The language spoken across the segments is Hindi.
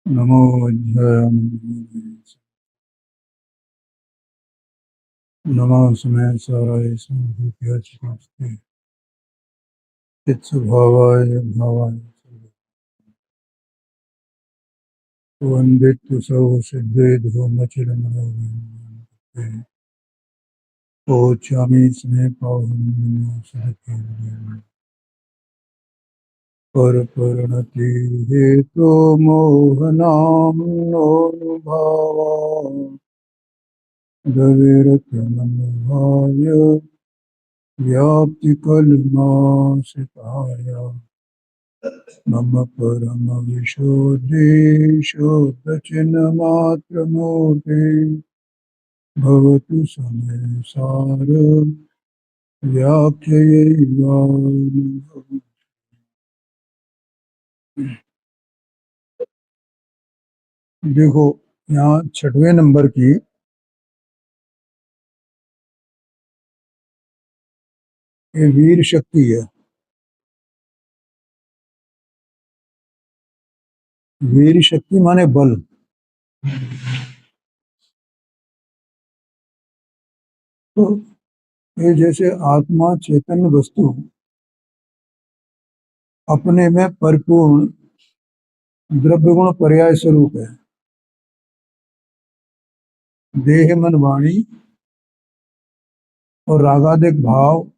नमो नमस्मे साराय संभूत्यास्ते चित्स्वभावाय भावाय वंदित सौ सिद्धे धूमचिरमणोगे ओचामी स्ने पाहुन्यो सहते पर परिणति हेतु मोहनाम नो भावा गविरतमनुभाव्य व्याप्ति कलमासिताय मम परम विशोदेशोदचिन्मात्रमूर्ते भवतु समय सार व्याख्यैवानुभवम्। देखो, यहाँ 6वें नंबर की ये वीर शक्ति है। वीर शक्ति माने बल। तो ये जैसे आत्मा चैतन्य वस्तु अपने में परिपूर्ण द्रव्य गुण पर्याय स्वरूप है। देह मन वाणी और रागादिक भाव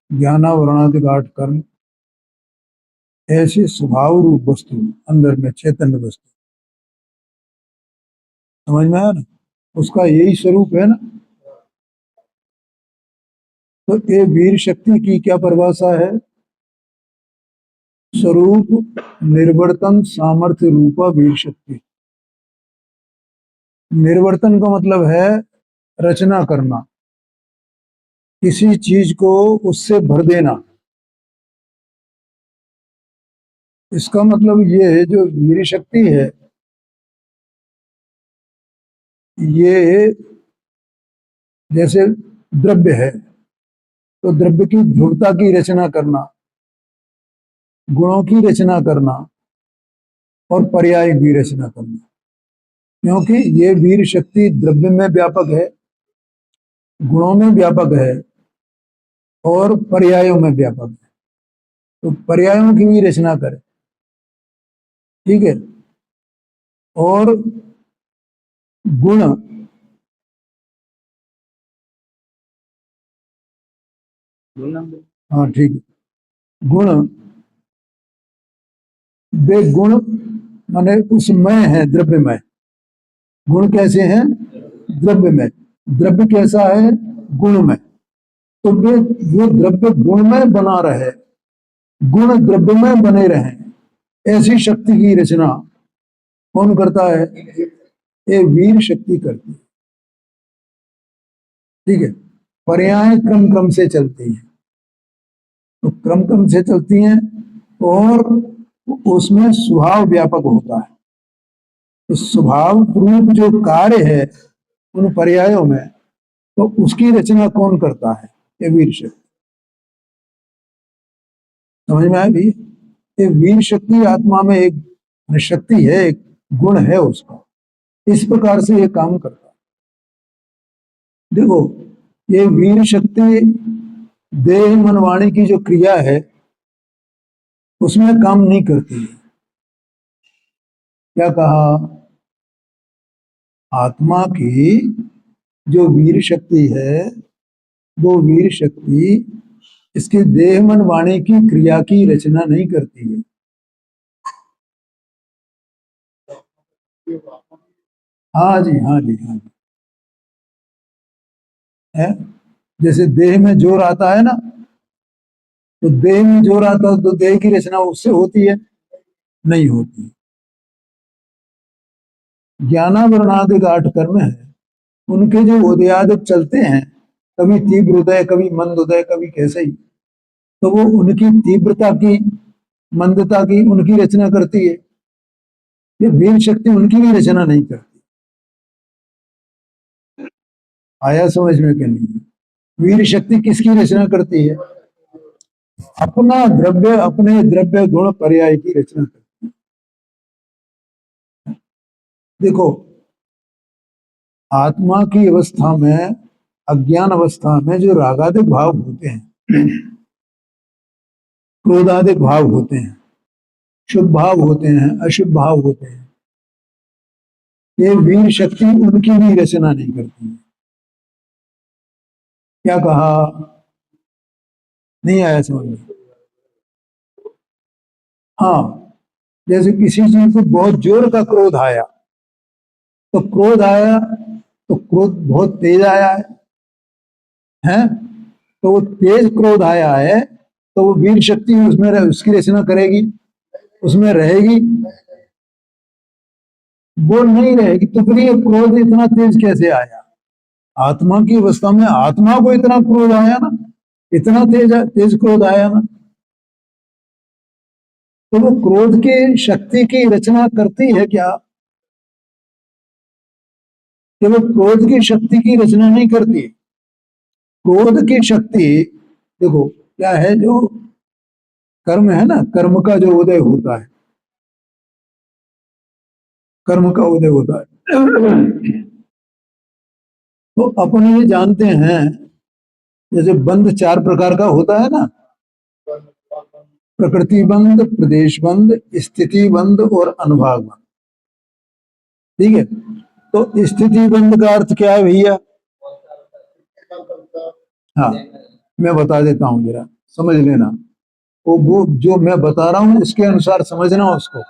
ज्ञानावरणादिक 8 कर्म ऐसी स्वभाव रूप वस्तु अंदर में चैतन्य वस्तु समझ में आया ना, उसका यही स्वरूप है ना। तो ये वीर शक्ति की क्या परिभाषा है? स्वरूप निर्वर्तन सामर्थ्य रूपा वीर शक्ति। निर्वर्तन का मतलब है रचना करना, किसी चीज को उससे भर देना। इसका मतलब ये जो वीर शक्ति है ये जैसे द्रव्य है तो द्रव्य की ध्रुवता की रचना करना, गुणों की रचना करना और पर्याय की रचना करना। क्योंकि ये वीर शक्ति द्रव्य में व्यापक है, गुणों में व्यापक है और पर्यायों में व्यापक है। तो पर्यायों की भी रचना करे, ठीक है। और गुण हाँ ठीक है। गुण वे गुण माने उसमय है, द्रव्यमय। गुण कैसे हैं? द्रव्यमय। द्रव्य कैसा है? गुणमय। तो वे वो द्रव्य गुणमय बना रहे, गुण द्रव्यमय बने रहे, ऐसी शक्ति की रचना कौन करता है? ये वीर शक्ति करती है, ठीक है। पर्याय क्रम क्रम से चलती हैं, तो क्रम क्रम से चलती हैं और उसमें स्वभाव व्यापक होता है। तो स्वभाव रूप जो कार्य है उन पर्यायों में, तो उसकी रचना कौन करता है? ये वीर शक्ति। समझ में आया भी? ये वीर शक्ति आत्मा में एक शक्ति है, एक गुण है उसका। इस प्रकार से ये काम करता है। देखो, ये वीर शक्ति देह मन वाणी की जो क्रिया है उसमें काम नहीं करती है। क्या कहा? आत्मा की जो वीर शक्ति है वो वीर शक्ति इसके देह मन वाणी की क्रिया की रचना नहीं करती है। हाँ जी, हाँ जी, हाँ जी। है जैसे देह में जोर आता है ना, तो देह में जोर आता है तो देह की रचना उससे होती है? नहीं होती। ज्ञानावरणादिक 8 कर्म है, उनके जो उदयादिक चलते हैं, कभी तीव्र उदय, कभी मंद उदय, कभी कैसे ही, तो वो उनकी तीव्रता की, मंदता की उनकी रचना करती है। ये वीर शक्ति उनकी भी रचना नहीं करती। आया समझ में कि नहीं? वीर शक्ति किसकी रचना करती है? अपना द्रव्य, अपने द्रव्य गुण पर्याय की रचना करती देखो, आत्मा की अवस्था में, अज्ञान अवस्था में जो रागादिक भाव होते हैं, क्रोधादिक भाव होते हैं, शुभ भाव होते हैं, अशुभ भाव होते हैं, ये वीर शक्ति उनकी भी रचना नहीं करती है। क्या कहा? नहीं आया समझ में? हाँ, जैसे किसी चीज को बहुत जोर का क्रोध आया, तो क्रोध आया तो क्रोध बहुत तेज आया है, तो वो तेज क्रोध आया है, तो वो वीर शक्ति उसमें उसकी रचना करेगी, उसमें रहेगी? वो नहीं रहेगी। तो फिर ये क्रोध इतना तेज कैसे आया? आत्मा की अवस्था में आत्मा को इतना क्रोध आया ना, इतना तेज तेज क्रोध आया ना, तो वो क्रोध की शक्ति की रचना करती है क्या? कि वो क्रोध की शक्ति की रचना नहीं करती। क्रोध की शक्ति, देखो क्या है, जो कर्म है ना, कर्म का जो उदय होता है, कर्म का उदय होता है, तो अपन ये जानते हैं, जैसे बंध चार प्रकार का होता है ना, प्रकृति बंध, प्रदेश बंध, स्थिति बंध और अनुभाग बंध। ठीक है, तो स्थिति बंध का अर्थ क्या है भैया? हाँ, मैं बता देता हूं, जरा समझ लेना। वो जो मैं बता रहा हूं उसके अनुसार समझना उसको।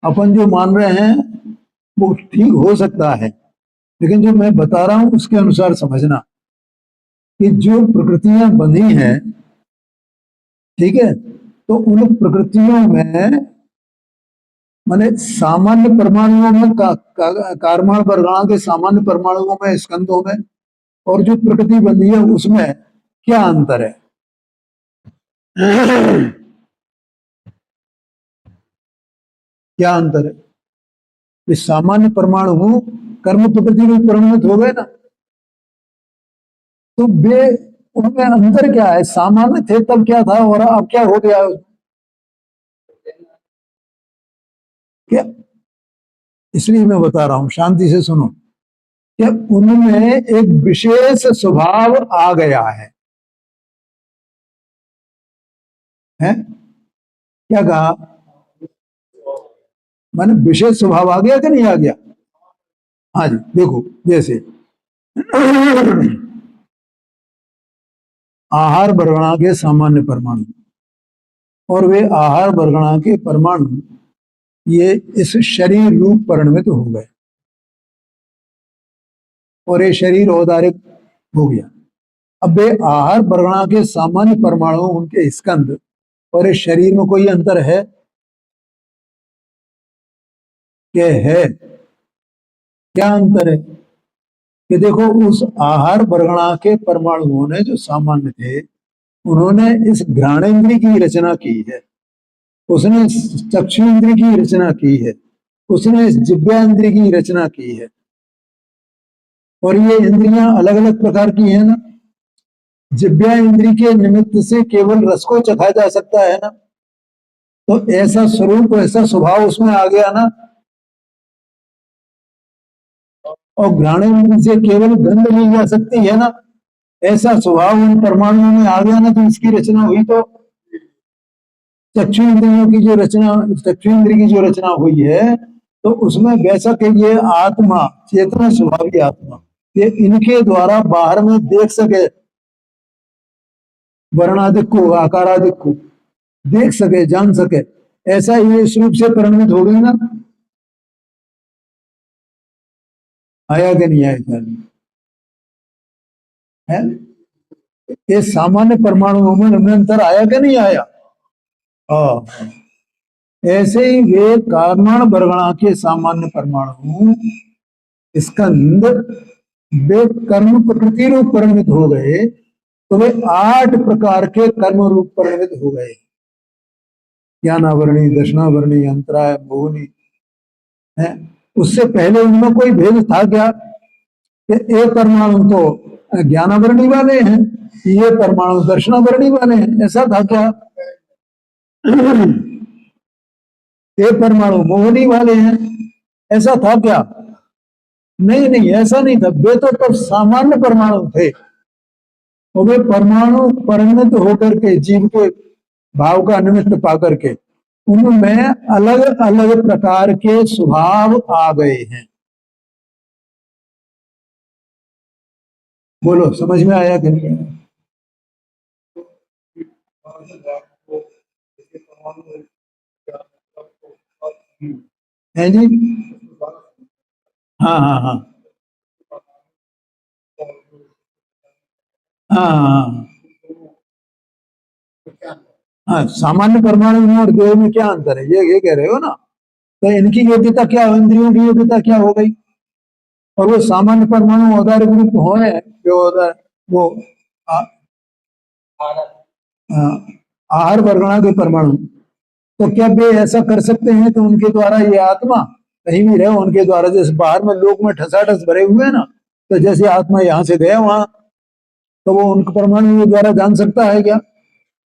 अपन जो मान रहे हैं वो ठीक हो सकता है, लेकिन जो मैं बता रहा हूं उसके अनुसार समझना कि जो प्रकृतियां बंधी हैं, ठीक है, तो उन प्रकृतियों में, माने सामान्य परमाणुओं में कारमाण परगणा के सामान्य परमाणुओं में, स्कंदों में, और जो प्रकृति बंधी है उसमें क्या अंतर है? क्या अंतर है? इस सामान्य परमाणु कर्म प्रकृति में परिणत हो गए ना, तो वे, उनमें अंतर क्या है? सामान्य थे तब क्या था और अब क्या हो गया? क्या? इसलिए मैं बता रहा हूं, शांति से सुनो, कि उनमें एक विशेष स्वभाव आ गया है? क्या कहा? माने विशेष स्वभाव आ गया कि नहीं आ गया? हाँ जी, देखो, जैसे आहार वर्गणा के सामान्य परमाणु और वे आहार वर्गणा के परमाणु, ये इस शरीर रूप परिणमित हो गए और ये शरीर औदारिक हो गया। अब वे आहार वर्गणा के सामान्य परमाणु, उनके स्कंद और इस शरीर में कोई अंतर है? क्या है? क्या अंतर है? कि देखो, उस आहार वर्गणा के परमाणुओं ने जो सामान्य थे, उन्होंने इस घ्राणेन्द्रिय की रचना की है, उसने चक्षु इंद्रिय की रचना की है, उसने इस जिह्वा इंद्रिय की रचना की है, और ये इंद्रियां अलग अलग प्रकार की है ना। जिह्वा इंद्रिय के निमित्त से केवल रस को चखा जा सकता है ना, तो ऐसा स्वरूप, ऐसा स्वभाव उसमें आ गया ना। और घ्राणेन्द्रिय से केवल गंध ली जा सकती है ना, ऐसा स्वभाव उन परमाणुओं में आ गया ना, तो इसकी रचना हुई। तो चक्षु इंद्रियों की जो रचना, चक्षु इंद्रिय की जो रचना हुई है, तो उसमें वैसा कि ये आत्मा, चेतना स्वभावी आत्मा, ये इनके द्वारा बाहर में देख सके, वर्णादिक को, आकारादिक को देख सके, जान सके, ऐसा ये इस रूप से परिणमित हो गई ना। आया कि नहीं आया? है? ये सामान्य परमाणुओं में निरंतर आया कि नहीं आया? हाँ, ऐसे ही वे कारणाण वर्गणा के सामान्य परमाणु स्कंद, वे कर्म प्रकृति रूप परिणमित हो गए, तो वे 8 प्रकार के कर्म रूप परिणमित हो गए। ज्ञानावरणी, दर्शनावरणी, अंतराय, मोहनी है। उससे पहले उनमें कोई भेद था क्या? कि एक परमाणु तो ज्ञानावरणी वाले हैं, ये परमाणु दर्शनावरणी वाले हैं, ऐसा था क्या? ये परमाणु मोहनी वाले हैं, ऐसा था क्या? नहीं नहीं, ऐसा नहीं था। वे तो तब सामान्य परमाणु थे, और वे परमाणु परिणत होकर के जीव के भाव का निमित्त पा करके उनमें अलग अलग प्रकार के स्वभाव आ गए हैं। बोलो, समझ में आया कि नहीं? है जी। हाँ हाँ हाँ हाँ हाँ हाँ। सामान्य परमाणु में और देह में क्या अंतर है, ये कह रहे हो ना? तो इनकी योग्यता क्या हो, इंद्रियों की योग्यता क्या हो गई? और वो सामान्य परमाणु औदार्य ग्रुप हो, जो वो आ, आ, आहार वर्गणा के परमाणु, तो क्या वे ऐसा कर सकते हैं कि उनके द्वारा ये आत्मा कहीं भी रहे, उनके द्वारा जैसे बाहर में लोक में ठसाठस भरे हुए हैं ना, तो जैसे आत्मा यहाँ से गया वहां, तो वो उनके परमाणु के द्वारा जान सकता है क्या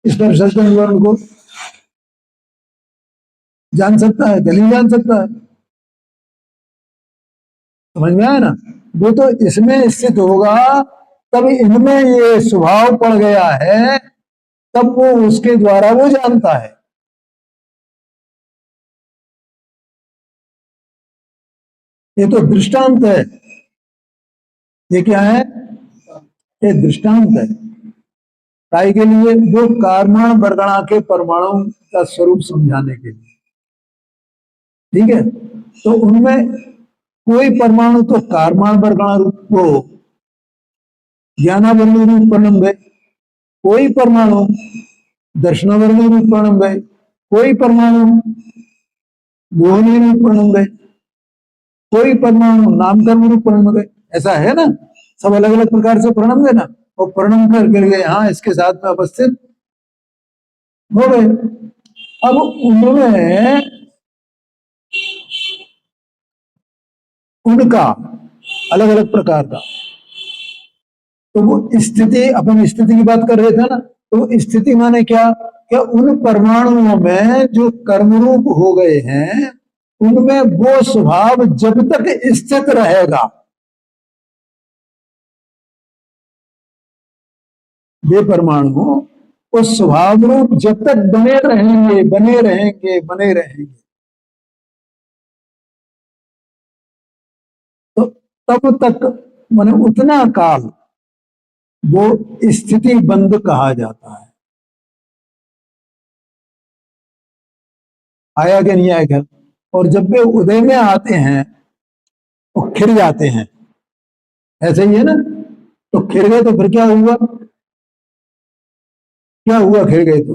इस पर उनको जान सकता है, नहीं जान सकता है? समझ में आया ना? वो तो इसमें स्थित होगा, तब इनमें ये स्वभाव पड़ गया है, तब वो उसके द्वारा वो जानता है। ये तो दृष्टांत है। ये क्या है? ये दृष्टांत है। काय के लिए? वो कार्बन वर्गणा के परमाणु का स्वरूप समझाने के लिए। ठीक है? तो उनमें कोई परमाणु तो कार्बन वर्गणा रूप को ज्ञानावली रूप परिणम गए, कोई परमाणु दर्शनावली रूप परिणम गए, कोई परमाणु मोहनी रूप परिणम गए, कोई परमाणु नामकर्म रूप परिणम गए। ऐसा है ना? सब अलग अलग प्रकार से परिणम गए ना, और परिणम कर गए, हाँ इसके साथ में उपस्थित हो गए। अब उनमें उनका अलग अलग प्रकार का, तो वो स्थिति, अपन स्थिति की बात कर रहे थे ना, तो स्थिति माने क्या? क्या उन परमाणुओं में जो कर्मरूप हो गए हैं, उनमें वो स्वभाव जब तक स्थित रहेगा, वे परमाणु उस स्वभाव रूप जब तक बने रहेंगे बने रहेंगे बने रहेंगे, तो तब तक माने उतना काल वो स्थिति बंद कहा जाता है। आया कि नहीं आया घर? और जब वे उदय में आते हैं वो खिर जाते हैं, ऐसे ही है ना? तो खिर गए तो फिर क्या हुआ? क्या हुआ खिर गए तो?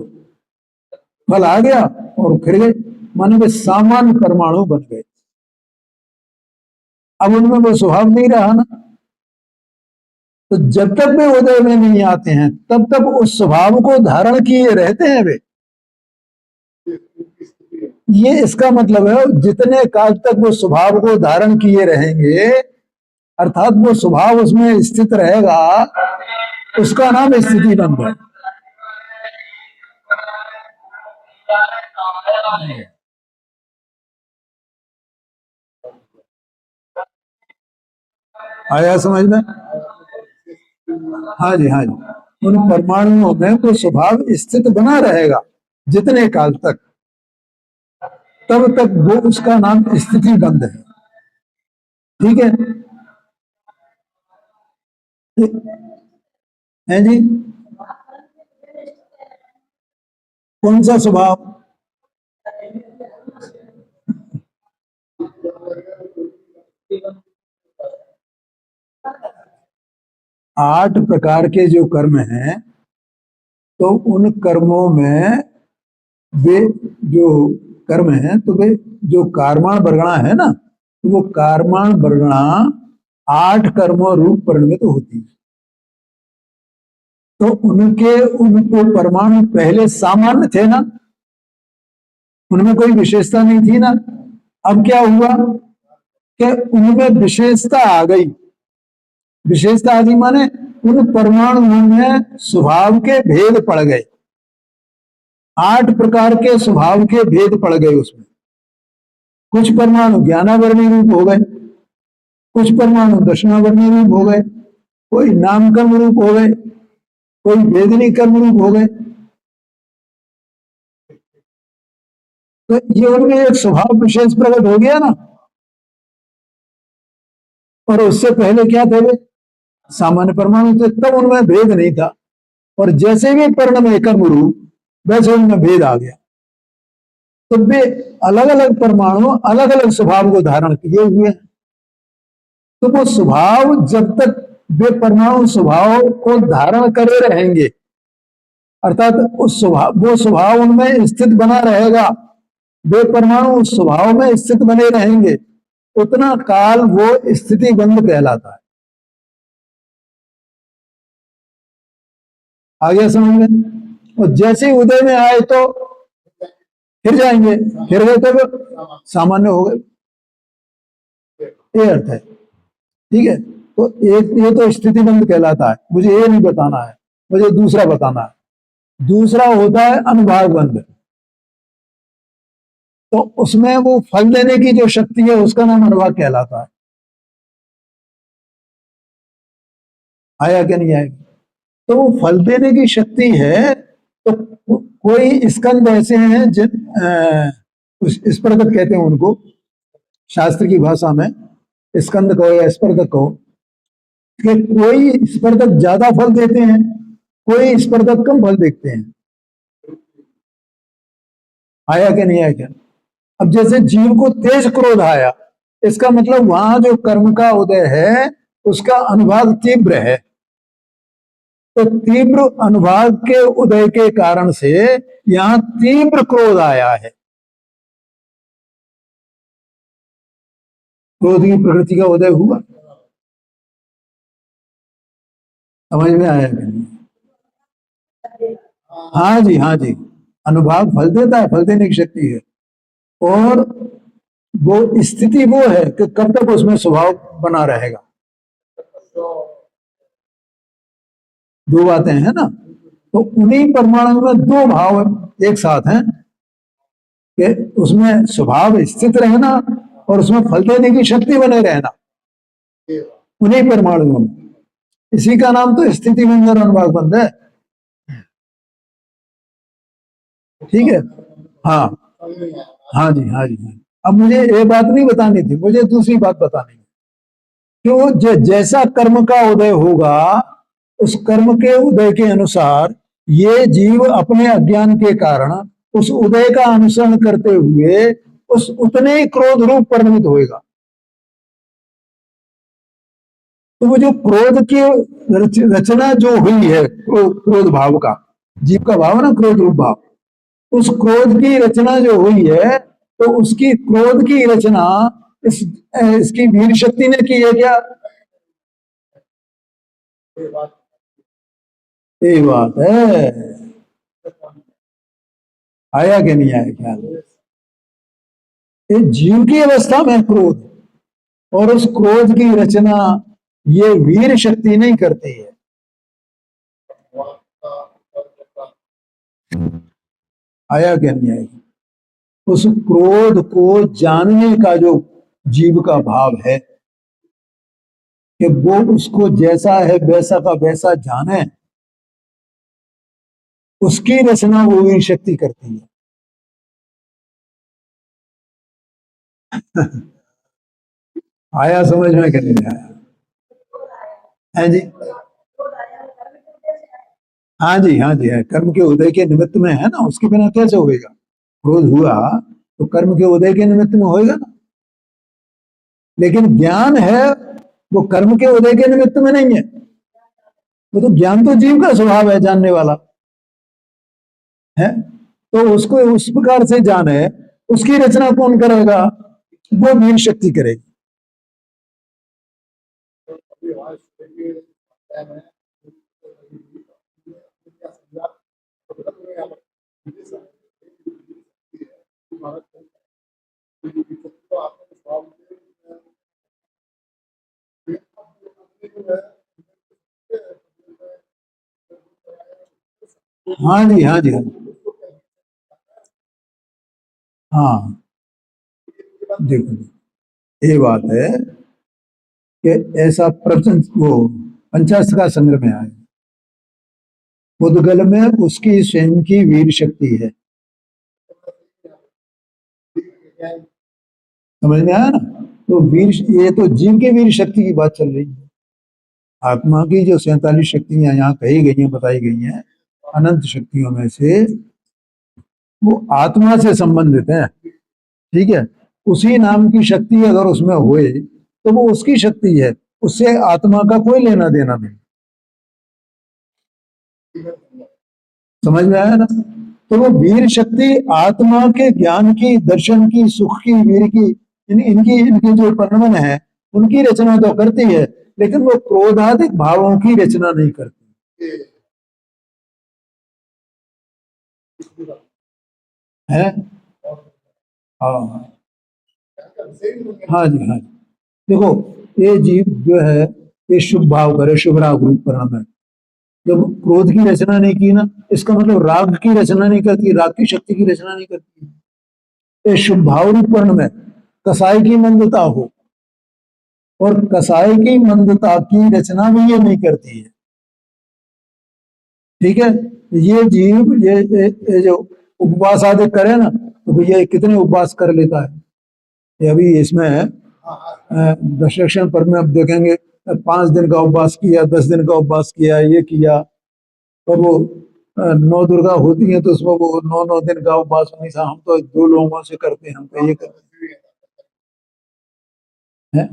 फल आ गया और खिर गए, माने वे सामान्य परमाणु बन गए। अब उनमें वो स्वभाव नहीं रहा ना, तो जब तक वे उदय में नहीं आते हैं तब तक उस स्वभाव को धारण किए रहते हैं वे। ये इसका मतलब है, जितने काल तक वो स्वभाव को धारण किए रहेंगे, अर्थात वो स्वभाव उसमें स्थित रहेगा, उसका नाम स्थिति बंध है। आया समझ में? हाँ जी, हाँ जी। उन परमाणुओं में तो स्वभाव स्थित बना रहेगा जितने काल तक, तब तक वो, उसका नाम स्थिति बंध है। ठीक है? है जी। कौन सा स्वभाव? 8 प्रकार के जो कर्म हैं, तो उन कर्मों में वे जो कर्म हैं, तो वे जो कार्माण वर्गणा है ना, तो वो कार्माण वर्गणा 8 कर्मों रूप परिणमित होती है। तो उनके उनको परमाणु पहले सामान्य थे ना, उनमें कोई विशेषता नहीं थी ना। अब क्या हुआ कि उनमें विशेषता आ गई। विशेषता आ गई माने उन परमाणुओं में स्वभाव के भेद पड़ गए, 8 प्रकार के स्वभाव के भेद पड़ गए उसमें। कुछ परमाणु ज्ञानावर्णी रूप हो गए, कुछ परमाणु दर्शनावर्णी रूप हो गए, कोई नामकर्म रूप हो गए, कोई वेदनी कर्म रूप हो गए। तो ये उनमें एक स्वभाव विशेष प्रकट हो गया ना। और उससे पहले क्या थे वे? सामान्य परमाणु थे, तब उनमें भेद नहीं था। और जैसे भी परिणम कर्म रूप, वैसे उनमें भेद आ गया। तो वे अलग अलग परमाणु अलग अलग स्वभाव को धारण किए हुए हैं। तो वो स्वभाव जब तक वे परमाणु स्वभाव को धारण करे रहेंगे, अर्थात उस स्वभाव वो स्वभाव उनमें स्थित बना रहेगा, वे परमाणु उस स्वभाव में स्थित बने रहेंगे, उतना काल वो स्थिति बंद कहलाता है। आ गया समझ में? और जैसे ही उदय में आए तो फिर जाएंगे, फिर गए तो सामान्य हो गए। ये अर्थ है। ठीक है। तो एक ये तो स्थिति बंद कहलाता है। मुझे ये नहीं बताना है, मुझे दूसरा बताना है। दूसरा होता है अनुभाग बंद। तो उसमें वो फल देने की जो शक्ति है उसका नाम अनुभाग कहलाता है। आया क्या नहीं आएगा? तो वो फल देने की शक्ति है। तो कोई स्कंद ऐसे हैं इस पर कहते हैं उनको, शास्त्र की भाषा में स्कंद कहो या स्पर्धक कहो, कि कोई स्पर्धक ज्यादा फल देते हैं, कोई स्पर्धक कम फल देखते हैं। आया क्या नहीं आया क्या? अब जैसे जीव को तेज क्रोध आया, इसका मतलब वहां जो कर्म का उदय है उसका अनुभाग तीव्र है। तो तीव्र अनुभाग के उदय के कारण से यहां तीव्र क्रोध आया है। क्रोध की प्रकृति का उदय हुआ। समझ में आया क्या नहीं? हाँ जी, हाँ जी। अनुभाग फल देता है, फल देने की शक्ति है। और वो स्थिति वो है कि कब तक उसमें स्वभाव बना रहेगा। दो बातें हैं ना। तो उन्हीं परमाणु में दो भाव एक साथ हैं, कि उसमें स्वभाव स्थित रहना और उसमें फल देने की शक्ति बने रहना, उन्हीं परमाणुओं में। इसी का नाम तो स्थिति बंध और अनुभाग बंध है। ठीक है। हाँ, हाँ जी, हाँ जी, हाँ। अब मुझे ये बात नहीं बतानी थी, मुझे दूसरी बात बतानी है। क्यों? जैसा कर्म का उदय होगा, उस कर्म के उदय के अनुसार ये जीव अपने अज्ञान के कारण उस उदय का अनुसरण करते हुए उस उतने ही क्रोध रूप परिणमित होएगा। तो वो जो क्रोध की रचना जो हुई है, क्रोध भाव का, जीव का भाव ना क्रोध रूप भाव, उस क्रोध की रचना जो हुई है, तो उसकी क्रोध की रचना इसकी वीर शक्ति ने की है क्या? ये बात है। आया कि नहीं आया ख्याल? ये जीव की अवस्था में क्रोध, और उस क्रोध की रचना ये वीर शक्ति नहीं करती है। आया कि नहीं आया? उस क्रोध को जानने का जो जीव का भाव है, कि वो उसको जैसा है वैसा का वैसा जाने, उसकी रचना वो वीर शक्ति करती है। आया समझ में कि नहीं आया? है जी। हाँ जी, हाँ जी, है। कर्म के उदय के निमित्त में है ना, उसके बिना कैसे होएगा? क्रोध हुआ तो कर्म के उदय के निमित्त में होएगा ना। लेकिन ज्ञान है वो कर्म के उदय के निमित्त में नहीं है। वो तो ज्ञान तो जीव का स्वभाव है, जानने वाला है। तो उसको उस प्रकार से जाने, उसकी रचना कौन करेगा? वो वीर शक्ति करेगी। हाँ जी, हाँ जी, हाँ। हाँ, देखो ये बात है कि ऐसा प्रवचन वो पंचाशत का संग्रह में आया, उद्गल में उसकी स्वयं की वीर शक्ति है। समझ में आया ना? तो वीर, ये तो जीव के वीर शक्ति की बात चल रही है। आत्मा की जो 47 शक्तियां यहाँ कही गई हैं, बताई गई हैं, अनंत शक्तियों में से वो आत्मा से संबंधित है। ठीक है, उसी नाम की शक्ति अगर उसमें होए तो वो उसकी शक्ति है, उससे आत्मा का कोई लेना देना नहीं। समझ में आया ना? तो वो वीर शक्ति आत्मा के ज्ञान की, दर्शन की, सुख की, वीर की, इनकी इनकी जो परिणमन है उनकी रचना तो करती है, लेकिन वो क्रोधाधिक भावों की रचना नहीं करती है। हाँ हाँ जी, हाँ जी। देखो, ये जीव जो है ये शुभ भाव करे, शुभ राग रूप परिणाम है। जब क्रोध की रचना नहीं की ना, इसका मतलब राग की रचना नहीं करती, राग की शक्ति की रचना नहीं करती। ये शुभ भाव रूप परिणाम में कसाई की मंदता हो, और कसाई की मंदता की रचना भी ये नहीं करती है। ठीक है, ये जीव ये जो उपवास आदि करे ना, तो भैया कितने उपवास कर लेता है। ये अभी इसमें दशरक्षण पर्व में अब देखेंगे, 5 दिन का उपवास किया, 10 दिन का उपवास किया, ये किया। और वो 9 दुर्गा होती है तो उसमें वो 9 9 दिन का उपवास नहीं था, हम तो 2 लोगों से करते हैं, हम तो ये करते हैं।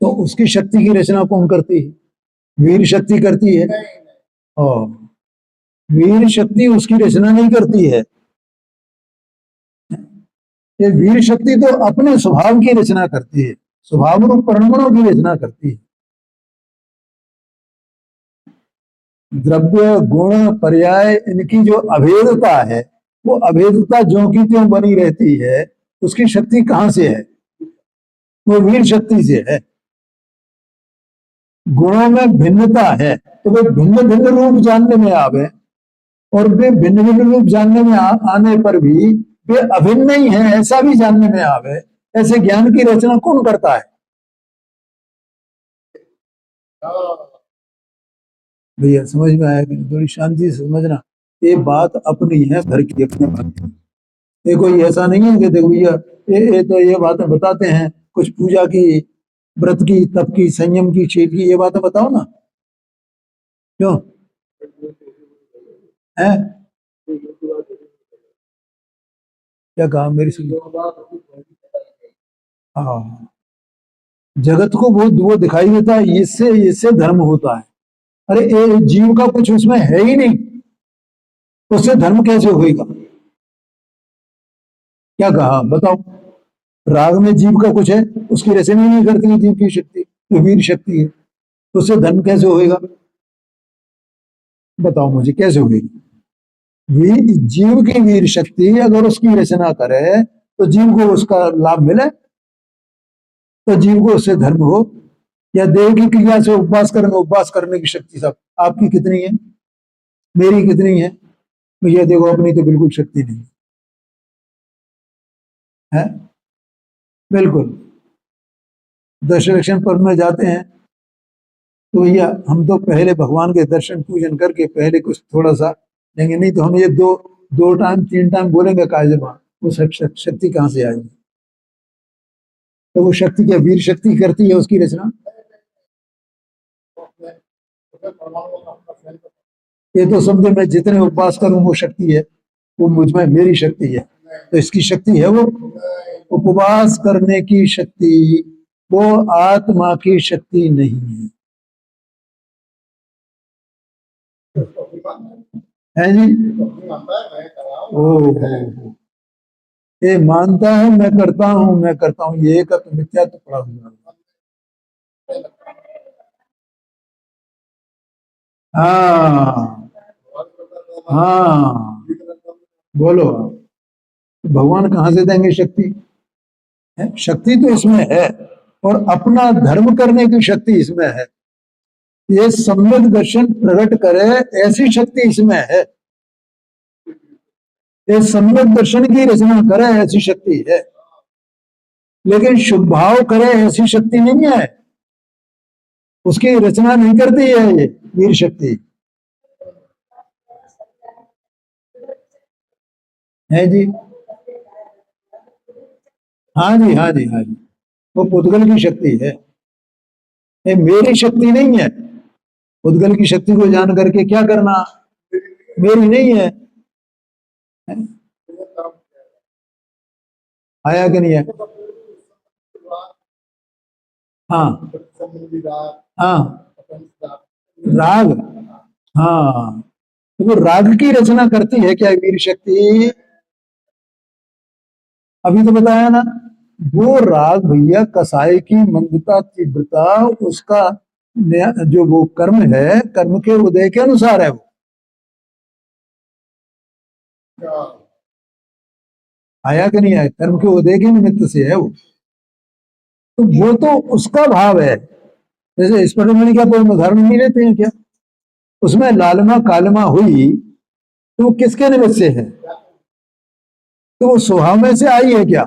तो उसकी शक्ति की रचना कौन करती है? वीर शक्ति करती है। और वीर शक्ति उसकी रचना नहीं करती है। ये वीर शक्ति तो अपने स्वभाव की रचना करती है, स्वभाव रूप परिणामों की रचना करती है। द्रव्य, गुण, पर्याय, इनकी जो अभेदता है, वो अभेदता ज्यों की त्यों बनी रहती है। उसकी शक्ति कहां से है? वो वीर शक्ति से है। गुणों में भिन्नता है तो वे भिन्न भिन्न रूप जानने में आवे, और वे भिन्न भिन्न रूप जानने में आने पर भी वे अभिन्न ही है ऐसा भी जानने में आवे। ऐसे ज्ञान की रचना कौन करता है? भैया समझ में आया कि थोड़ी शांति से समझना। ये बात अपनी है, घर की अपनी बात। ये कोई ऐसा नहीं है कि देखो भैया ये तो ये बातें बताते हैं, कुछ पूजा की, व्रत की, तप की, संयम की, शील की, ये बातें बताओ ना। क्यों है? क्या कहा मेरी सुन? हाँ, जगत को वो दिखाई देता है, इससे इससे धर्म होता है। अरे जीव का कुछ उसमें है ही नहीं, उससे धर्म कैसे होगा? क्या कहा बताओ? राग में जीव का कुछ है, उसकी रचना नहीं करती है जीव की शक्ति, तो वीर शक्ति है, तो उससे धर्म कैसे होएगा? बताओ मुझे कैसे होगी? जीव की वीर शक्ति अगर उसकी रचना करे तो जीव को उसका लाभ मिले, तो जीव को उससे धर्म हो। या देह की क्रिया से उपवास करने की शक्ति सब आपकी कितनी है, मेरी कितनी है? भैया देखो, अपनी तो बिल्कुल शक्ति नहीं है। बिल्कुल। दशरक्षण पर्व में जाते हैं तो भैया हम तो पहले भगवान के दर्शन पूजन करके पहले कुछ थोड़ा सा लेंगे, नहीं तो हम ये दो दो टाइम 3 टाइम बोलेंगे कायजमा, वो शक्ति कहाँ से आएगी? तो वो शक्ति क्या वीर शक्ति करती है उसकी रचना? ये तो समझे मैं जितने उपवास करूं वो शक्ति है, वो मुझ में मेरी शक्ति है। तो इसकी शक्ति है वो उपवास करने की शक्ति, वो आत्मा की शक्ति नहीं है जी। ओ, ये मानता है मैं करता हूँ, मैं करता हूँ, ये का तो मिथ्या तो पड़ा हुआ। हाँ हाँ, बोलो। भगवान कहाँ से देंगे शक्ति? है शक्ति तो इसमें है, और अपना धर्म करने की शक्ति इसमें है। ये सम्यक दर्शन प्रकट करे ऐसी शक्ति इसमें है, ये सम्यक दर्शन की रचना करे ऐसी शक्ति है। लेकिन शुभ भाव करे ऐसी शक्ति नहीं है, उसकी रचना नहीं करती है ये वीर शक्ति है जी। हाँ जी, हाँ जी, हाँ जी, वो पुद्गल की शक्ति है, ये मेरी शक्ति नहीं है। पुद्गल की शक्ति को जान करके क्या करना, मेरी नहीं है। आया कि नहीं है? हाँ, हाँ, राग, हाँ, तो वो राग की रचना करती है क्या वीर शक्ति? अभी तो बताया ना, वो राग भैया कसाई की मंदता तीव्रता, उसका जो वो कर्म है, कर्म के उदय के अनुसार है वो। आया कि नहीं आया? कर्म के उदय के निमित्त से है वो, तो वो तो उसका भाव है। जैसे स्फटिकमणि का कोई उदाहरण नहीं लेते हैं क्या? उसमें लालमा कालमा हुई तो वो किसके निमित्त से है? तो वो स्वभाव में से आई है क्या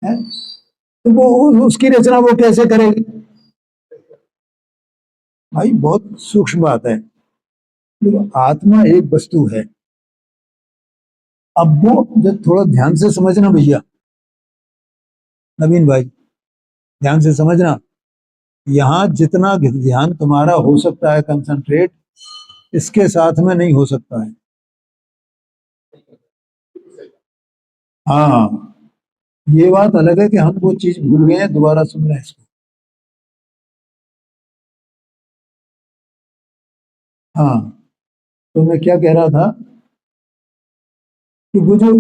है? तो वो उसकी रचना वो कैसे करेगी भाई? बहुत सूक्ष्म बात है। तो आत्मा एक वस्तु है। अब वो जब थोड़ा ध्यान से समझना भैया, नवीन भाई, ध्यान से समझना, यहाँ जितना ध्यान तुम्हारा हो सकता है कंसंट्रेट, इसके साथ में नहीं हो सकता है। हाँ, ये बात अलग है कि हम वो चीज भूल गए हैं, दोबारा सुनना है इसको। हाँ, तो मैं क्या कह रहा था कि वो जो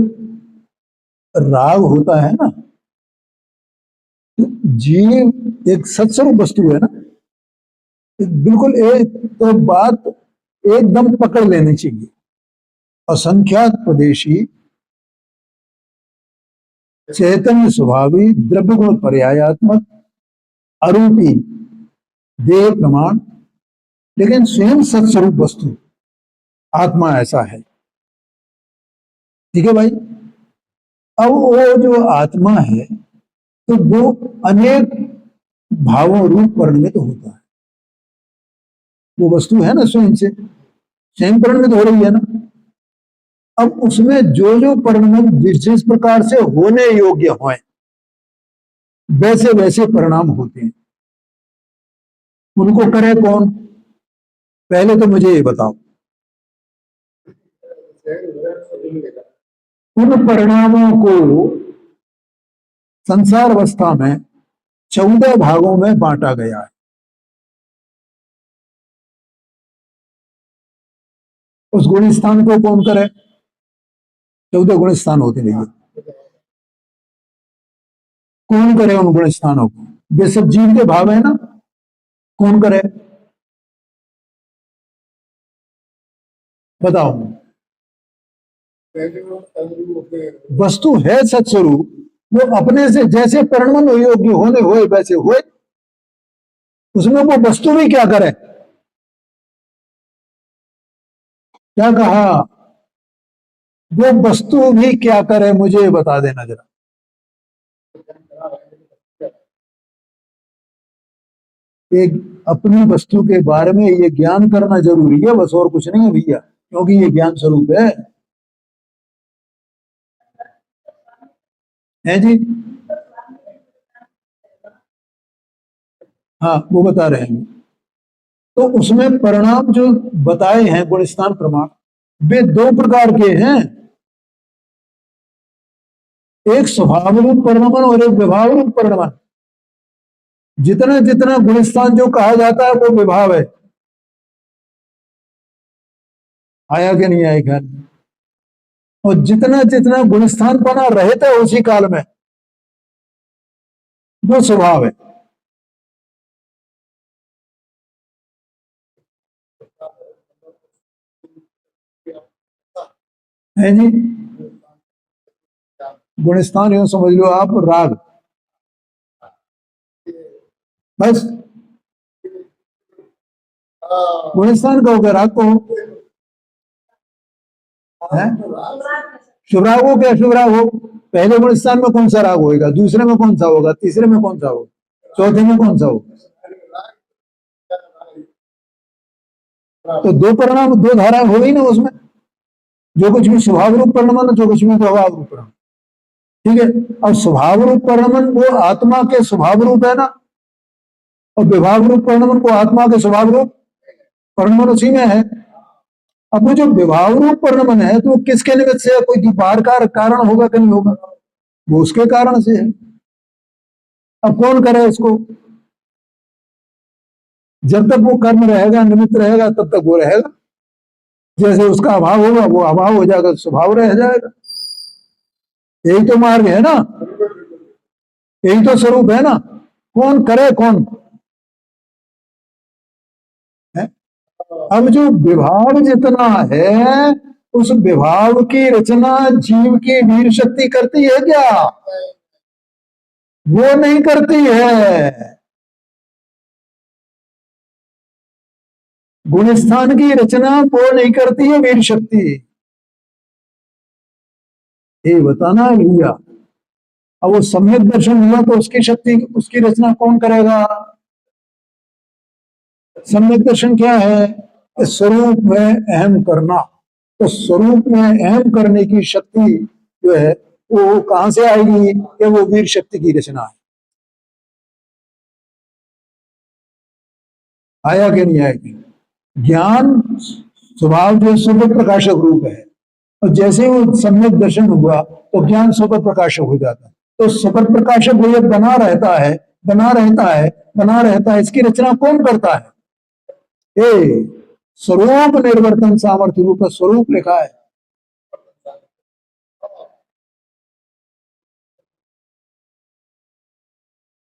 राग होता है ना, तो जीव एक सत्स्वरूप वस्तु है ना, बिल्कुल एक तो बात एकदम पकड़ लेनी चाहिए। असंख्यात प्रदेशी चैतन्य स्वभावी द्रव्य गुण पर्यायात्मक अरूपी देह प्रमाण, लेकिन स्वयं सत्स्वरूप वस्तु आत्मा ऐसा है। ठीक है भाई? अब वो जो आत्मा है, तो वो अनेक भावों रूप परिणमित होता है। वो वस्तु है ना, स्वयं से स्वयं परिणमित हो रही है ना। अब उसमें जो जो परिणाम जिस जिस प्रकार से होने योग्य हो, वैसे वैसे परिणाम होते हैं। उनको करे कौन? पहले तो मुझे ये बताओ, उन परिणामों को संसार अवस्था में 14 भागों में बांटा गया है। उस गुण स्थान को कौन करे? 14 गुण स्थान होते नहीं, कौन करे उन गुण स्थानों को? वे सब जीव के भाव है ना, कौन करे? बताओ। वस्तु है सत्स्वरूप, वो अपने से जैसे परिणमन योग्य होने हुए वैसे हुए, उसमें वो वस्तु भी क्या करे? क्या कहा? वो वस्तु भी क्या करे, मुझे बता देना जरा। एक अपनी वस्तु के बारे में ये ज्ञान करना जरूरी है, बस, और कुछ नहीं है भैया, क्योंकि ये ज्ञान स्वरूप है जी। हाँ, वो बता रहे हैं। तो उसमें परिणाम जो बताए हैं गुण स्थान प्रमाण, वे दो प्रकार के हैं। एक स्वभाव रूप परिणमन और एक विभाव रूप परिणमन। जितना जितना गुणस्थान जो कहा जाता है वो विभाव है। आया कि नहीं आया ख्याल? और जितना जितना गुणस्थान बना रहता है उसी काल में, वो स्वभाव है जी। गुणस्थान यूं समझ लो आप, राग, बस। गुणस्थान कहोगे, राग को है? शुभ राग हो क्या अशुभ राग हो, पहले गुण स्थान में कौन सा राग होगा, दूसरे में कौन सा होगा, तीसरे में कौन सा होगा, चौथे में कौन सा होगा। तो दो परिणाम, दो धाराएं हो गई ना उसमें, जो कुछ भी स्वभाव रूप परिणमन, जो कुछ भी प्रभाव रूप परिणमन। ठीक है, अब स्वभाव रूप परिणमन वो आत्मा के स्वभाव रूप है ना, और विभाव रूप परिणमन को आत्मा के स्वभाव रूप परिणमन उसी में है। अब वो जो विभाव रूप परिणमन है तो वो किसके निमित्त से है, कोई बाहर का कारण होगा कि नहीं होगा, वो उसके कारण से है। अब कौन करे इसको, जब तक वो कर्म रहेगा, निमित्त रहेगा, तब तक वो रहेगा। जैसे उसका अभाव होगा वो अभाव हो जाएगा, स्वभाव रह जाएगा। यही तो मार्ग है ना, यही तो स्वरूप है ना। कौन करे कौन है? अब जो विभाव जितना है, उस विभाव की रचना जीव की वीर शक्ति करती है क्या, वो नहीं करती है। गुणस्थान की रचना वो नहीं करती है वीर शक्ति, ये बताना है भैया। अब वो सम्यक दर्शन हुआ तो उसकी शक्ति, उसकी रचना कौन करेगा। सम्यक दर्शन क्या है, स्वरूप में अहम करना। तो स्वरूप में अहम करने की शक्ति जो है वो कहां से आएगी, कि वो वीर शक्ति की रचना है। आया कि नहीं आएगी। ज्ञान स्वभाव जो स्वतः प्रकाशक रूप है, और जैसे वो सम्यक दर्शन हुआ तो ज्ञान स्वतः प्रकाशक हो जाता है। तो स्वतः प्रकाशक वो बना रहता है, बना रहता है, बना रहता है, इसकी रचना कौन करता है, ये स्वरूप निर्वर्तन सामर्थ्य रूप का स्वरूप लिखा है।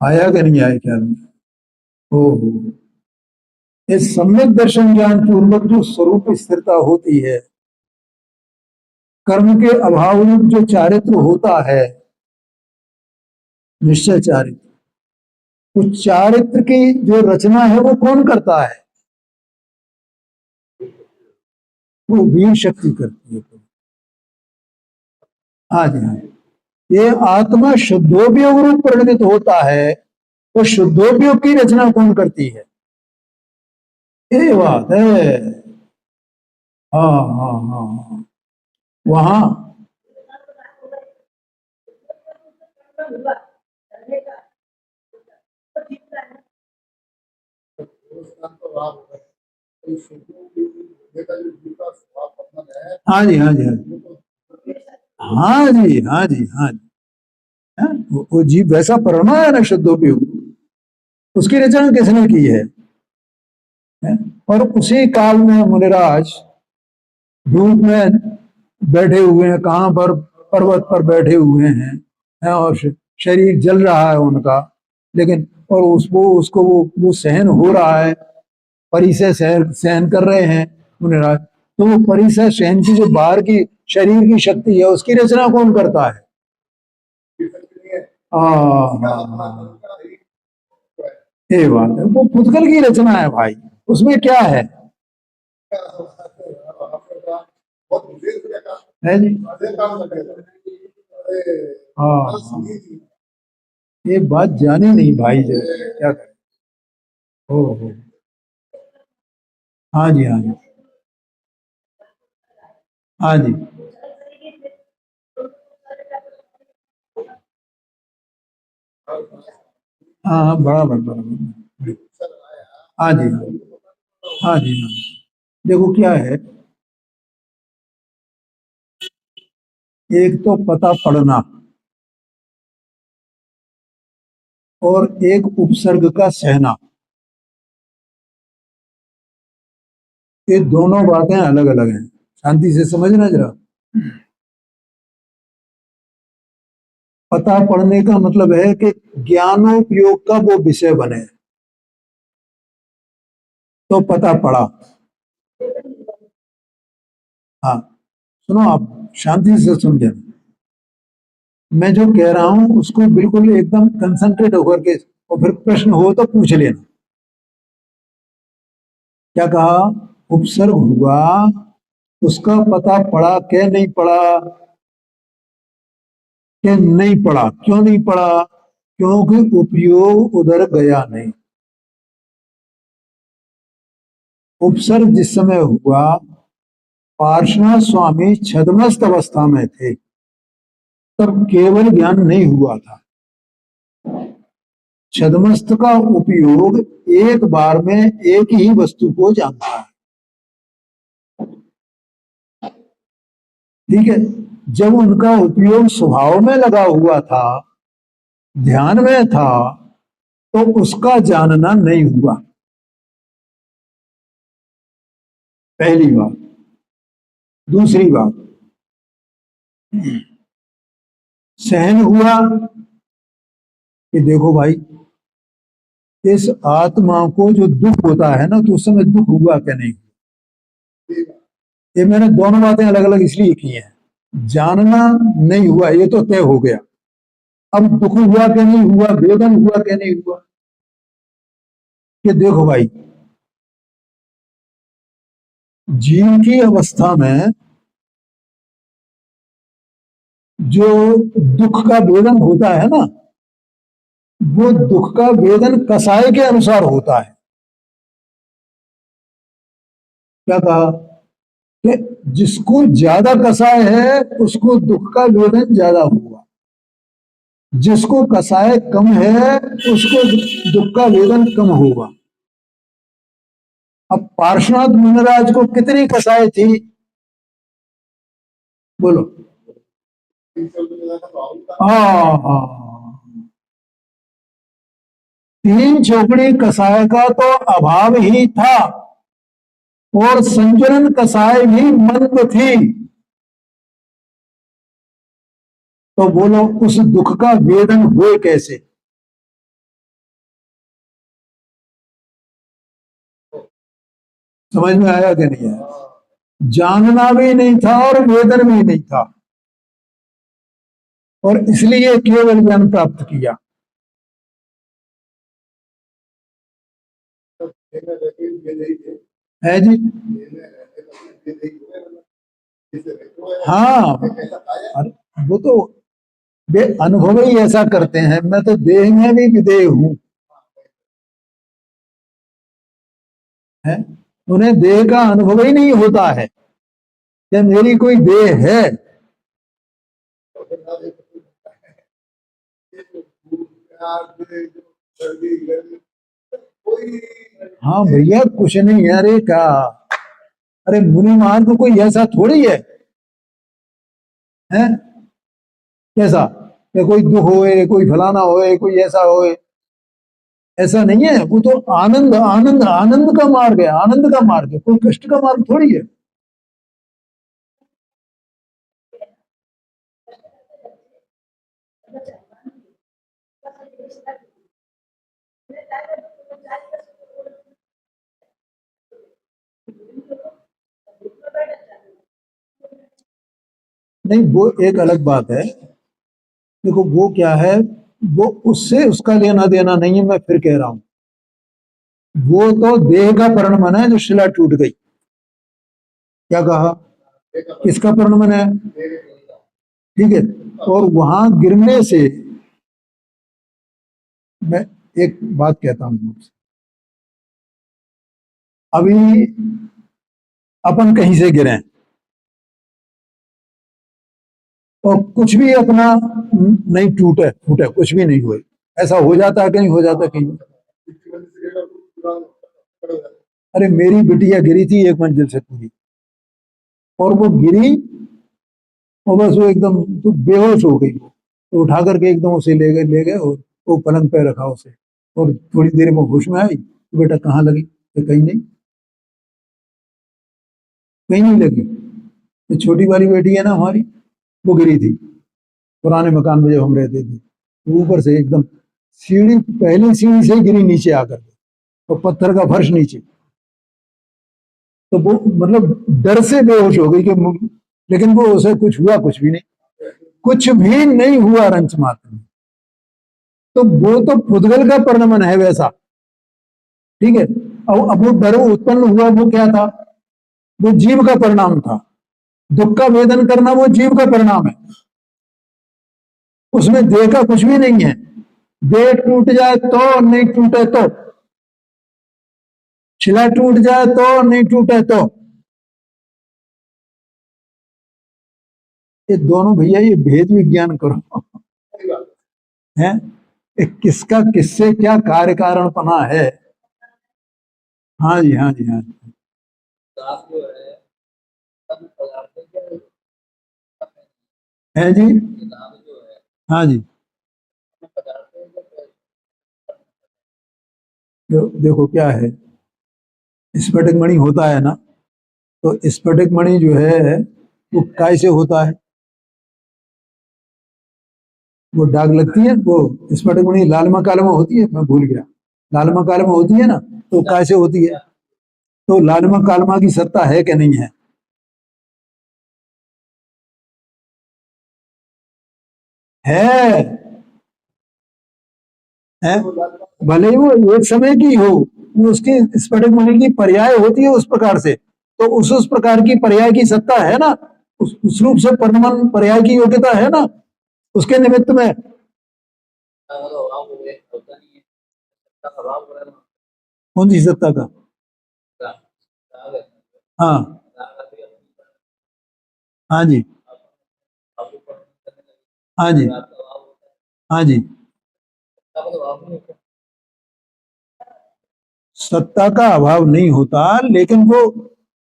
आया कि नहीं आया ख्याल में। ओहो, इस सम्यक दर्शन ज्ञान पूर्वक जो स्वरूप स्थिरता होती है, कर्म के अभाव रूप जो चारित्र होता है, निश्चय चारित्र, उस चारित्र की जो रचना है वो कौन करता है, वो वीर शक्ति करती है। हाँ जी हाँ, ये आत्मा शुद्धोपयोग रूप परिणमित होता है, तो शुद्धोपयोग की रचना कौन करती है, ये बात है। हाँ हाँ हाँ हाँ, वहां हाँ जी हाँ जी हाँ जी हाँ जी हाँ जी हाँ जी, हाँ? वो जीव वैसा परमा है ना शुद्धोपयोग, उसकी रचना किसने की है? और उसी काल में मुनिराज धूप में बैठे हुए हैं, कहाँ पर, पर्वत पर बैठे हुए हैं और शरीर जल रहा है उनका, लेकिन और उसको वो सहन हो रहा है, परिसय सहन सहन कर रहे हैं मुनिराज। तो वो परिसय सहन की जो बाहर की शरीर की शक्ति है, उसकी रचना कौन करता है। हाँ हाँ हाँ, ये बात है, वो फुटकल की रचना है भाई, उसमें क्या है जी। हाँ हाँ, ये बात जानी नहीं भाई, जो क्या करें। हो, हाँ जी हाँ जी हाँ जी, हाँ हाँ, बराबर बराबर। हाँ जी हाँ जी हाँ, देखो क्या है, एक तो पता पढ़ना और एक उपसर्ग का सहना, ये दोनों बातें अलग अलग हैं, शांति से समझना जरा। पता पढ़ने का मतलब है कि ज्ञानोपयोग का वो विषय बने, तो पता पढ़ा। हाँ, सुनो आप शांति से समझे, मैं जो कह रहा हूं उसको बिल्कुल एकदम कंसंट्रेट होकर के, और फिर प्रश्न हो तो पूछ लेना। क्या कहा, उपसर्ग हुआ, उसका पता पड़ा क्या नहीं पड़ा, कि नहीं पड़ा। क्यों नहीं पड़ा? क्योंकि उपयोग उधर गया नहीं। उपसर्ग जिस समय हुआ, पार्श्वनाथ स्वामी छद्मस्त अवस्था में थे, तब केवल ज्ञान नहीं हुआ था। छद्मस्त का उपयोग एक बार में एक ही वस्तु को जानता है। ठीक है। जब उनका उपयोग स्वभाव में लगा हुआ था, ध्यान में था, तो उसका जानना नहीं हुआ। पहली बात। दूसरी बात, सहन हुआ कि देखो भाई, इस आत्मा को जो दुख होता है ना, तो उस समय दुख हुआ क्या नहीं। ये मैंने दोनों बातें अलग अलग इसलिए की हैं। जानना नहीं हुआ, ये तो तय हो गया। अब दुख हुआ क्या नहीं हुआ, वेदन हुआ क्या नहीं हुआ, कि देखो भाई, जीव की अवस्था में जो दुख का वेदन होता है ना, वो दुख का वेदन कसाय के अनुसार होता है। क्या कहा? कि जिसको ज्यादा कसाय है उसको दुख का वेदन ज्यादा होगा, जिसको कसाय कम है उसको दुख का वेदन कम होगा। अब पार्श्वनाथ मुनिराज को कितनी कसाय थी, बोलो? हाँ हाँ, तीन चौकड़ी कसाय का तो अभाव ही था, और संचरण कसाय भी मंद थी। तो बोलो उस दुख का वेदन हुए कैसे? समझ में आया कि नहीं आया? जानना भी नहीं था और वेदन भी नहीं था, और इसलिए केवल ज्ञान प्राप्त किया। है जी। हाँ, वो तो वे अनुभव ही ऐसा करते हैं। मैं तो देह में भी विदेह हूं, है। उन्हें देह का अनुभव ही नहीं होता है कि मेरी कोई देह है। हाँ भैया, कुछ नहीं है। अरे क्या, अरे मुनि मान तो कोई ऐसा थोड़ी है कैसा, या कोई दुख होए, कोई फलाना होए, कोई ऐसा होए, ऐसा नहीं है। वो तो आनंद आनंद आनंद का मार्ग है, आनंद का मार्ग है, कोई कष्ट का मार्ग थोड़ी है। नहीं, वो एक अलग बात है। देखो वो क्या है, वो उससे उसका लेना देना नहीं है। मैं फिर कह रहा हूं, वो तो देह का परिणमन है जो शिला टूट गई। क्या कहा? किसका परिणमन है? ठीक है। और वहां गिरने से, मैं एक बात कहता हूं आपसे। अभी अपन कहीं से गिरे और कुछ भी अपना नहीं टूटे फूटे, कुछ भी नहीं हुए, ऐसा हो जाता है कहीं, हो जाता है कहीं। अरे मेरी बिटिया गिरी थी एक मंजिल से पूरी, और वो गिरी, और बस वो एकदम तो बेहोश हो गई। वो तो उठा करके एकदम उसे ले गए और वो पलंग पे रखा उसे। और थोड़ी देर में होश में आई, तो बेटा कहाँ लगी? तो कहीं नहीं, कहीं नहीं लगी। तो छोटी वाली बेटी है ना हमारी, वो गिरी थी पुराने मकान में जब हम रहते थे। तो ऊपर से एकदम सीढ़ी, पहली सीढ़ी से ही गिरी नीचे आकर के, और पत्थर का फर्श नीचे। तो वो मतलब डर से बेहोश हो गई कि लेकिन वो उसे कुछ हुआ कुछ भी नहीं, कुछ भी नहीं हुआ रंच मात्र में। तो वो तो पुद्गल का परिणमन है वैसा। ठीक है। अब वो डर उत्पन्न हुआ, वो क्या था? वो जीव का परिणाम था। दुख का वेदन करना वो जीव का परिणाम है। उसमें देह का कुछ भी नहीं है। देह टूट जाए तो, नहीं टूटे तो, शिला टूट जाए तो, नहीं टूटे तो, ये दोनों भैया ये भेद विज्ञान करो है। किसका किससे क्या कार्य कारण पना है। हाँ जी, हाँ जी, हाँ जी। है जी। हाँ जी। देखो क्या है, स्फटिक मणि होता है ना, तो स्फटिक मणि जो है वो काय से होता है? वो दाग लगती है वो स्फटिक मणि, लालमा कालमा होती है, मैं भूल गया, लालमा कालमा होती है ना, तो काय से होती है? तो लालमा कालमा की सत्ता है कि नहीं है? है। है। भले ही वो एक समय की हो, वो उसकी स्फटिक मणि की पर्याय होती है उस प्रकार से, तो उस प्रकार की पर्याय की सत्ता है ना, उस रूप से परिणाम पर्याय की योग्यता है ना, उसके निमित्त में। कौन सी सत्ता का? हाँ। हाँ जी। हाँ जी। हाँ जी। सत्ता का अभाव नहीं होता, लेकिन वो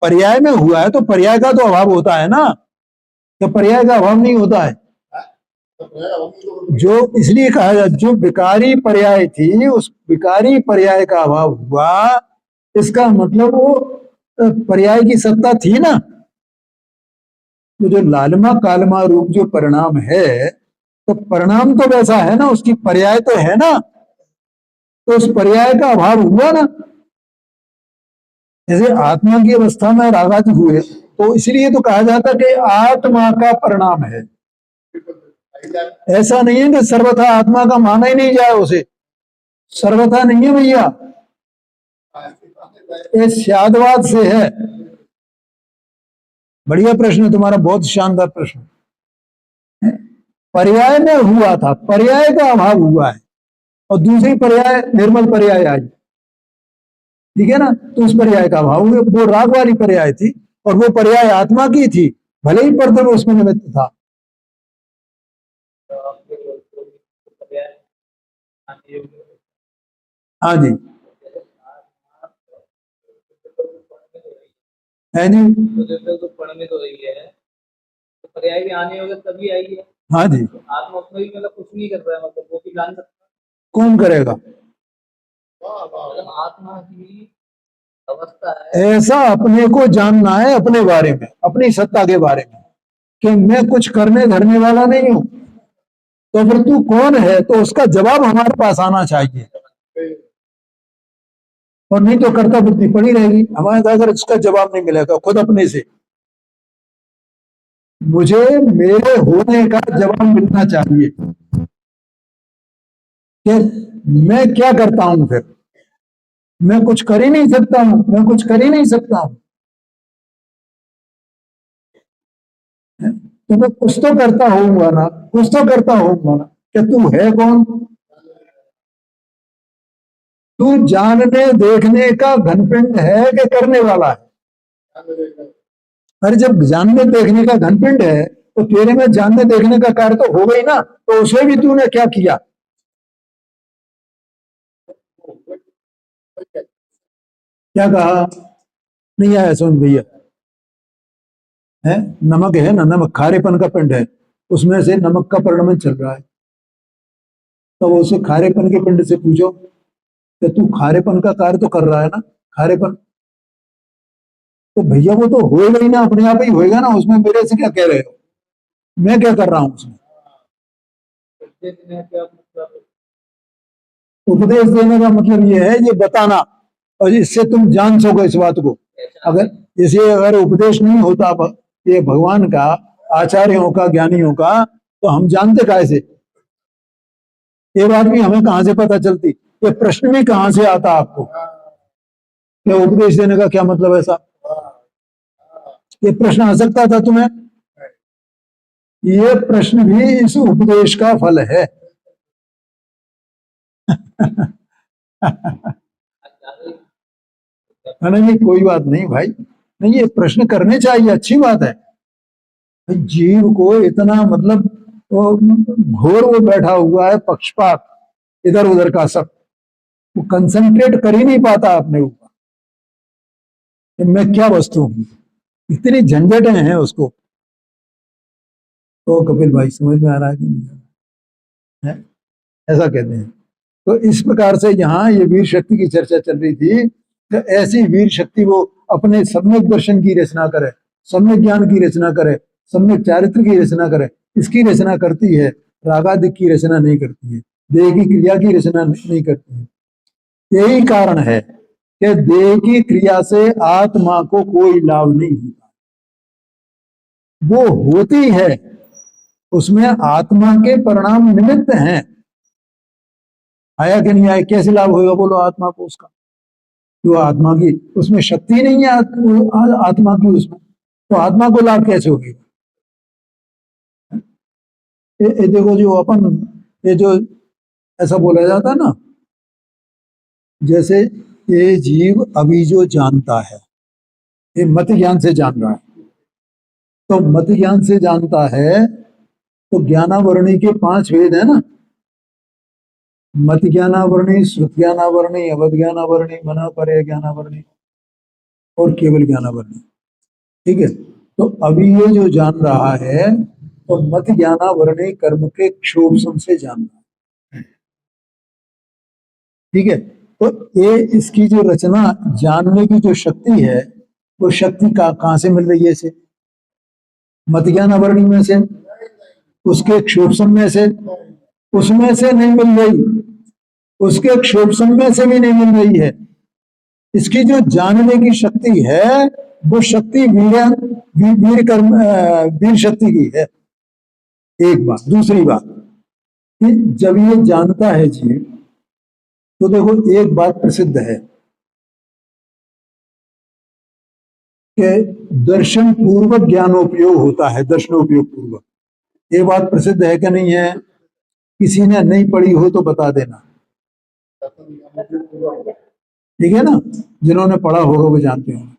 पर्याय में हुआ है तो पर्याय का तो अभाव होता है ना, तो पर्याय का अभाव नहीं होता है। जो इसलिए कहा जाता, जो विकारी पर्याय थी उस विकारी पर्याय का अभाव हुआ, इसका मतलब वो पर्याय की सत्ता थी ना। तो जो लालमा कालमा रूप जो परिणाम है, तो परिणाम तो वैसा है ना, उसकी पर्याय तो है ना, तो उस पर्याय का अभाव हुआ ना। जैसे आत्मा की अवस्था में रागादि हुए, तो इसलिए तो कहा जाता कि आत्मा का परिणाम है। ऐसा नहीं है कि सर्वथा आत्मा का माना ही नहीं जाए उसे, सर्वथा नहीं है भैया, ये स्यादवाद से है। बढ़िया प्रश्न है तुम्हारा, बहुत शानदार प्रश्न। पर्याय में हुआ था, पर्याय का अभाव हुआ है, और दूसरी पर्याय निर्मल पर्याय आई, ठीक है ना, तो उस पर्याय का अभाव हुआ, वो राग वाली पर्याय थी, और वो पर्याय आत्मा की थी, भले ही परतम उसमें निमित्त था। हाँ जी। है नहीं? हाँ जी। कौन करेगा? ऐसा अपने को जानना है अपने बारे में, अपनी सत्ता के बारे में, कि मैं कुछ करने धरने वाला नहीं हूं। तो फिर तू कौन है, तो उसका जवाब हमारे पास आना चाहिए, और नहीं तो कर्ता बुद्धि पड़ी रहेगी हमारे साथ, अगर इसका जवाब नहीं मिलेगा खुद अपने से। मुझे मेरे होने का जवाब मिलना चाहिए कि मैं क्या करता हूं, फिर मैं कुछ कर ही नहीं सकता हूं, मैं कुछ कर ही नहीं सकता हूं, तो मैं कुछ तो करता होऊंगा ना, कुछ तो करता होऊंगा ना। क्या तू है कौन? तू जानने देखने का घनपिंड है कि करने वाला है? अरे जब जानने देखने का घनपिंड है, तो तेरे में जानने देखने का कार्य तो हो गई ना, तो उसे भी तूने क्या किया? क्या कहा? नहीं आया समझ भैया? है, नमक है ना, नमक खारेपन का पिंड है, उसमें से नमक का परिणमन चल रहा है। तो उसे खारेपन के पिंड से पूछो कि तू खारेपन का कार्य तो कर रहा है ना, खारेपन, तो भैया वो तो होएगा ही ना, अपने आप ही होएगा ना, उसमें मेरे से क्या कह रहे हो, मैं क्या कर रहा हूं उसमें? उपदेश देने का मतलब ये है, ये बताना, और इससे तुम जान सको इस बात को। अगर इसे अगर उपदेश नहीं होता ये भगवान का, आचार्यों का, ज्ञानियों का, तो हम जानते कैसे? ये बात भी हमें कहां से पता चलती, ये प्रश्न भी कहां से आता आपको कि उपदेश देने का क्या मतलब? ऐसा ये प्रश्न आ सकता था तुम्हें? ये प्रश्न भी इस उपदेश का फल है। नहीं, कोई बात नहीं भाई, नहीं ये प्रश्न करने चाहिए, अच्छी बात है। जीव को इतना मतलब घोर वो बैठा हुआ है पक्षपात इधर उधर का सब, वो कंसंट्रेट कर ही नहीं पाता अपने ऊपर, मैं क्या वस्तु हूं, इतनी झंझटें हैं उसको। तो कपिल भाई समझ में आ रहा है कि नहीं है? ऐसा कहते हैं। तो इस प्रकार से यहाँ ये वीर शक्ति की चर्चा चल रही थी, तो ऐसी वीर शक्ति वो अपने सम्यक दर्शन की रचना करे, सम्यक ज्ञान की रचना करे, सम्यक चारित्र की रचना करे, इसकी रचना करती है, रागादिक की रचना नहीं करती है, देह की क्रिया की रचना नहीं करती है। यही कारण है कि देह की क्रिया से आत्मा को कोई लाभ नहीं होता, वो होती है उसमें आत्मा के परिणाम निमित्त हैं। आया कि नहीं आया, कैसे लाभ होगा बोलो आत्मा को उसका, जो आत्मा की उसमें शक्ति नहीं है, आत्मा की उसमें, तो आत्मा को लाभ कैसे होगी? ये देखो जो अपन, ये जो ऐसा बोला जाता है ना, जैसे ये जीव अभी जो जानता है, ये मत ज्ञान से जान रहा है, तो मत ज्ञान से जानता है, तो ज्ञानावरणी के 5 वेद है ना, मत ज्ञानावरणी, श्रुत ज्ञानावरणी, अवध ज्ञानावरणी, मना परे ज्ञानावरणी और केवल ज्ञानावरणी। ठीक है, तो अभी ये जो जान रहा है, तो मत ज्ञानावरणी कर्म के क्षोभ से जान रहा है। ठीक है, तो ये इसकी जो रचना जानने की जो शक्ति है, वो शक्ति कहां से मिल रही है इसे? मत ज्ञानावरणी में से, उसके क्षोभ में से, उसमें से नहीं मिल रही, उसके क्षोभ में से भी नहीं मिल रही है। इसकी जो जानने की शक्ति है, वो शक्ति वीर कर्म, वीर शक्ति की है। एक बात, दूसरी बात कि जब ये जानता है जीव, तो देखो एक बात प्रसिद्ध है कि दर्शन पूर्वक ज्ञानोपयोग होता है, दर्शनोपयोग पूर्वक। ये बात प्रसिद्ध है कि नहीं है? किसी ने नहीं पढ़ी हो तो बता देना, ठीक है ना? जिन्होंने पढ़ा होगा वो जानते होंगे।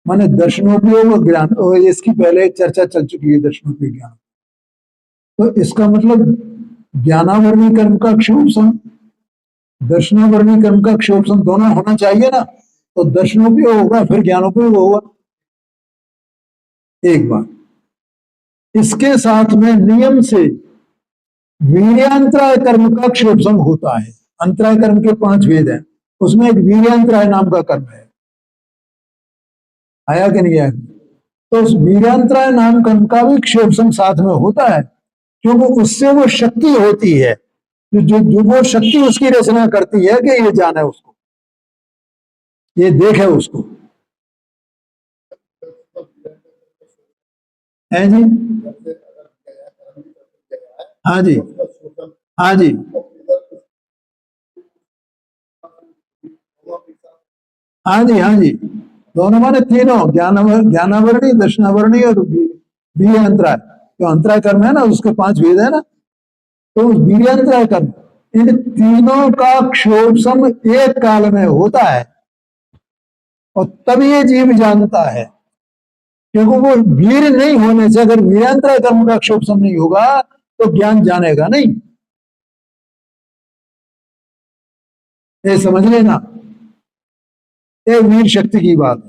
माने दर्शनोपयोग ज्ञान, और इसकी पहले चर्चा चल चुकी है दर्शनोपयोग ज्ञान। तो इसका मतलब ज्ञानावरणी कर्म का क्षोभ, दर्शनावरणी कर्म का क्षोभ दोनों होना चाहिए ना, तो दर्शनोपयोग होगा फिर ज्ञानोपयोग होगा। एक बात, इसके साथ में नियम से वीर्यांतराय कर्म का क्षोभ होता है। अंतराय कर्म के 5 वेद हैं, उसमें एक वीर्यांतराय नाम का कर्म है। आया कि नहीं आया? तो उस वीर्यांतराय नाम कर्म का भी क्षोभ साथ में होता है, क्योंकि उससे वो शक्ति होती है, जो वो शक्ति उसकी रचना करती है कि ये जाने उसको, ये देखे उसको। है जी, हाँ जी, हाँ जी, हाँ जी, हाँ जी, दोनों माने तीनों, ज्ञानावरणी, दर्शनावरणी और वीर्य अंतराय। जो अंतराय कर्म है ना, उसके 5 वेद है ना, तो वीर्य अंतराय कर्म, इन तीनों का क्षोभ एक काल में होता है, और तब ये जीव जानता है। क्योंकि वो वीर नहीं होने से, अगर वीरांतराय कर्म का क्षोभ नहीं होगा तो ज्ञान जानेगा नहीं। ये समझ लेना, ये वीर शक्ति की बात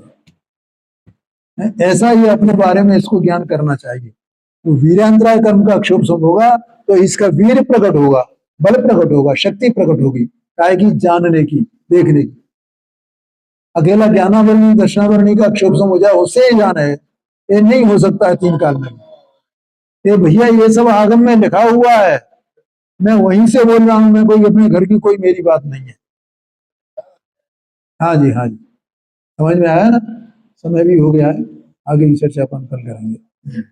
है। ऐसा ही अपने बारे में इसको ज्ञान करना चाहिए। तो वीरांतराय कर्म का क्षोभ होगा तो इसका वीर प्रकट होगा, बल प्रकट होगा, शक्ति प्रकट होगी, काय की जानने की, देखने की। अकेला ज्ञानावरणी दर्शनावरणी का क्षोभ हो जाए उससे ही जान है, ये नहीं हो सकता है 3 काल में। ये भैया ये सब आगम में लिखा हुआ है, मैं वहीं से बोल रहा हूं, मैं कोई अपने घर की कोई मेरी बात नहीं है। हाँ जी, हाँ जी, समझ में आया ना? समय भी हो गया है, आगे की चर्चा अपन कल करेंगे।